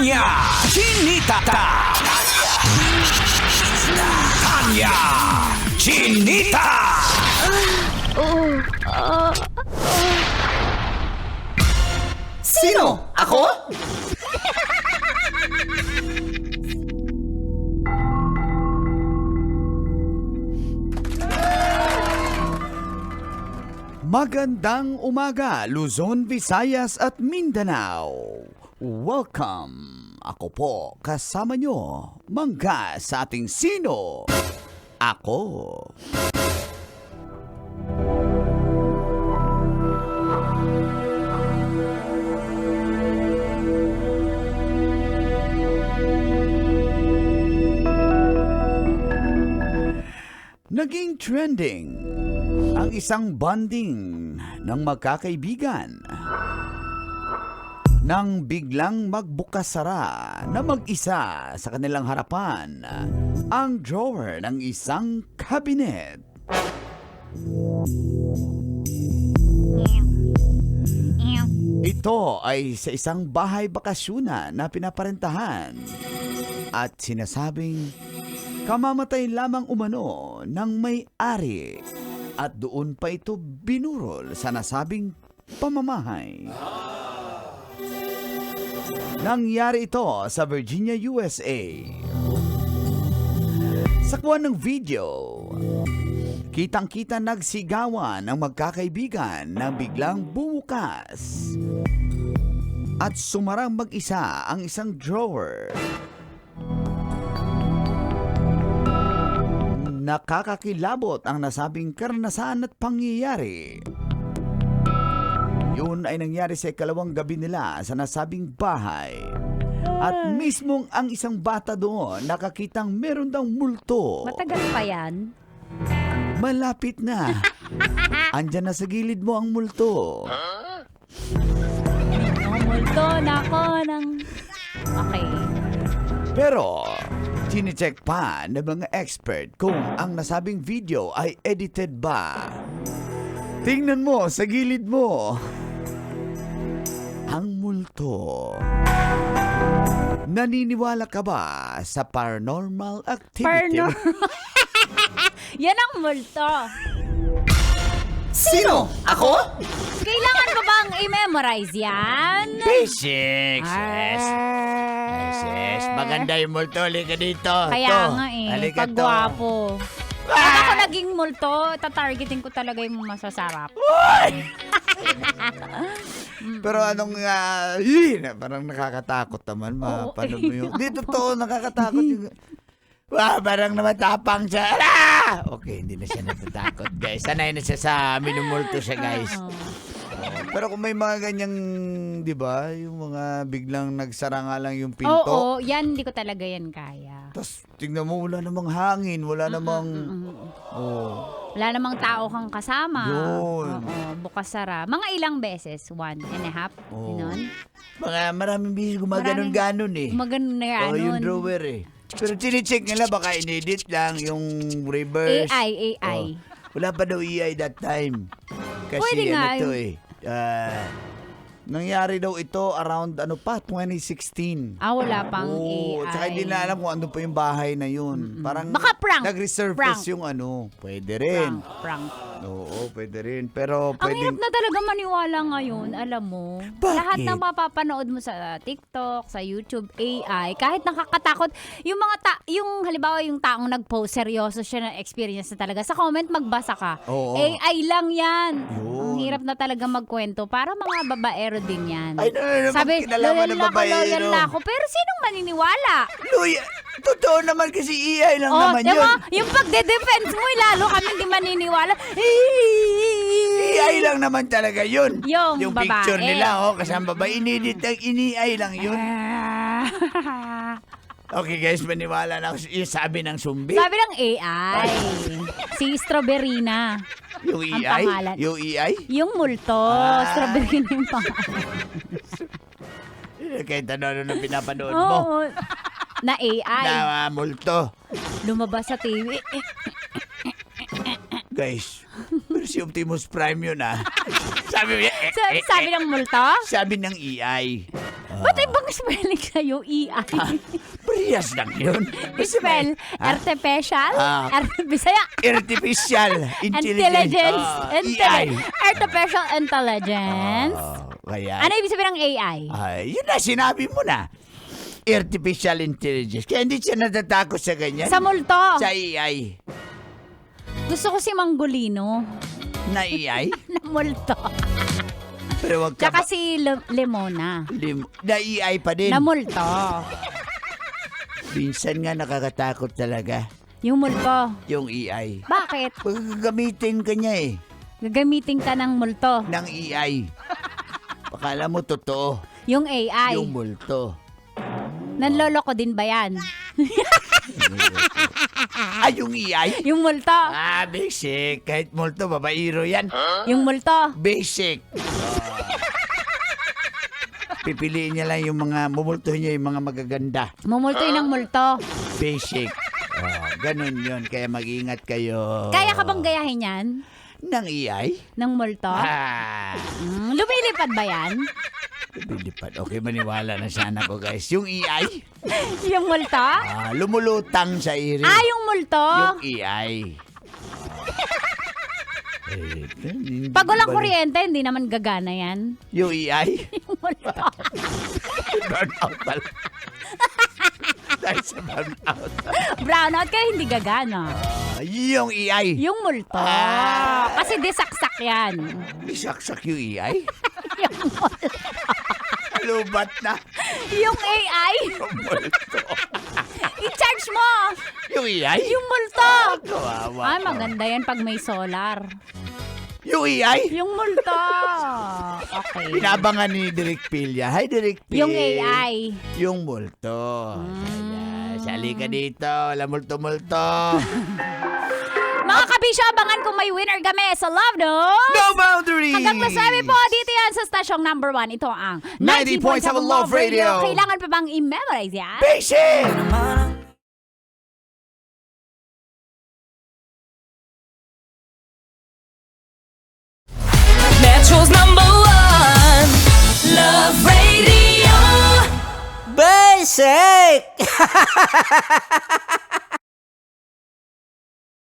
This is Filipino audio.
Tanya Chinita. Tanya Chinita. Sino? Ako? Magandang umaga, Luzon, Visayas at Mindanao. Welcome! Ako po, kasama nyo, mangga sa ating Sino? Ako. Naging trending ang isang bonding ng magkakaibigan nang biglang magbukasara na mag-isa sa kanilang harapan ang drawer ng isang cabinet. Ito ay sa isang bahay bakasyunan na pinaparentahan at sinasabing kamamatay lamang umano ng may-ari at doon pa ito binurol sa nasabing pamamahay. Nangyari ito sa Virginia, USA. Sa kuwan ng video, kitang-kita nagsigawan ang magkakaibigan na biglang bumukas at sumarang mag-isa ang isang drawer. Nakakakilabot ang nasabing karanasan at pangyayari. Yun ay nangyari sa ikalawang gabi nila sa nasabing bahay. At mismong ang isang bata doon nakakitang meron daw multo. Matagal pa yan? Malapit na. Andyan na sa gilid mo ang multo. Multo na ako ng... Okay. Pero, chine-check pa ng mga expert kung ang nasabing video ay edited ba. Tingnan mo sa gilid mo. Ang multo. Naniniwala ka ba sa paranormal activity? Yan ang multo. Sino? Ako? Kailangan mo bang i-memorize yan? Basics. Yes. Yes. Maganda yung multo. Halika dito. Kaya To. nga eh, Halika pag to. gwapo. Pag ako naging multo, tatargetin ko talaga yung masasarap. Pero anong, parang nakakatakot naman. Paano mo yun? Di, totoo, nakakatakot yung... Parang naman tapang siya. Okay, hindi na siya natatakot, guys. Sanay na siya sa minumulto siya, guys. Pero kung may mga ganyang, di ba, yung mga biglang nagsara nga lang yung pinto. Oo, yan, hindi ko talaga yan kaya. Tapos, tingnan mo, wala namang hangin, wala namang... Wala namang tao kang kasama. Yun. Oo, bukas sara. Mga ilang beses? 1.5? Ganon? Mga maraming bisis gumaganon-ganon eh. Maganon na Yung drawer eh. Pero chine-check nila, baka inedit lang yung reverse. AI. Wala pa daw AI that time. Kasi Pwede nga. to eh. Nangyari daw ito around 2016. Wala pang Oo, AI. tsaka hindi na alam kung ano pa yung bahay na yun. Parang Baka prank. nag-resurface Prank. yung pwede rin. Prank. Oo, pwede rin. Pero Ang pwedeng... hirap na talaga maniwala ngayon, alam mo. Bakit? Lahat ng mapapanood mo sa TikTok, sa YouTube, AI, kahit nakakatakot, yung yung halimbawa yung taong nag-post, seryoso siya na experience na talaga. Sa comment, magbasa ka. Oo. AI lang yan. Yun. Ang hirap na talaga magkwento. Para mga babaero din yan. Ay, naman Sabi, kinalaman ng babaero. loyal na ako. Pero sinong maniniwala? Luya, totoo naman kasi AI lang naman yun. diba? Yung pagde-defense mo, lalo kami hindi maniniwala. AI lang naman talaga yun. Yung babae. Picture nila, kasama babae. Inedit ang AI lang yun. Okay guys, maniwala na ako yung sabi ng sumbi. Sabi ng AI. Si Strawberry na. Yung ang AI? pangalan. Yung AI? Yung multo. Strawberry na yung pangalan. Kahit ano na pinapanood mo. Oo. Na AI. Na multo. Lumabas sa TV. Guys, pero si Optimus Prime yun sabi mo yan. Sabi ng multo? Sabi ng AI. Ba't ibang spelling sa'yo, EI? Parehas lang yun. Spell, artificial, Bisaya, Artificial intelligence, EI. artificial intelligence. Kaya, Ano ibig sabihin ng AI? yun na, sinabi mo na. Artificial intelligence. Kaya hindi siya natatakot sa ganyan. Sa multo. Sa AI. Gusto ko si Manggolino Na AI? na multo. Pero wag ka Tsaka si Lemona na AI pa din. na multo. Minsan nga nakakatakot talaga. Yung multo. Yung AI. Bakit? Gagamitin ka niya eh. Gagamitin ka ng multo. Ng AI. Akala mo totoo. Yung AI. Yung multo. Nanlolo ko din ba yan? Yung AI? Yung multo. Basic. Kahit multo, babairo yan. Yung multo. Basic. Pipiliin niya lang yung mga, mumultuhin niya yung mga magaganda. Mumultoy ng multo. Basic. Ganun yun. Kaya mag-ingat kayo. Kaya ka bang gayahin yan? Ng AI? Ng multo? Lumilipad ba yan? Lumilipad. Okay, maniwala na sana ko guys. Yung AI? Yung multo? Lumulutang sa iri. Yung multo? Yung AI. Pag walang kuryente, hindi naman gagana yan. Yung AI? Yung multo. Burn out pala. Dahil sa burn out. Brownout kaya hindi gagana. Yung AI? Yung multo. Kasi disaksak yan. Isaksak yung AI? Yung multo. Lubat na. Yung AI. Yung multo. I-charge mo. Yung AI? Yung multo. Kawawa. Ay, maganda yan pag may solar. Yung AI? Yung multo. Okay. Pinabangan ni Direk Pilya. Hi, Direk Pil. Yung AI. Yung multo. Sali ka dito. Wala multo-multo. Mga kabisyo, abangan kung may winner kami sa Love Notes. No boundaries! Hanggang masabi po, dito yan sa stasyong number 1. Ito ang 90.7 Love Radio. Kailangan pa bang i-memorize yan? Basic! Metro's number one, Love Radio. Basic!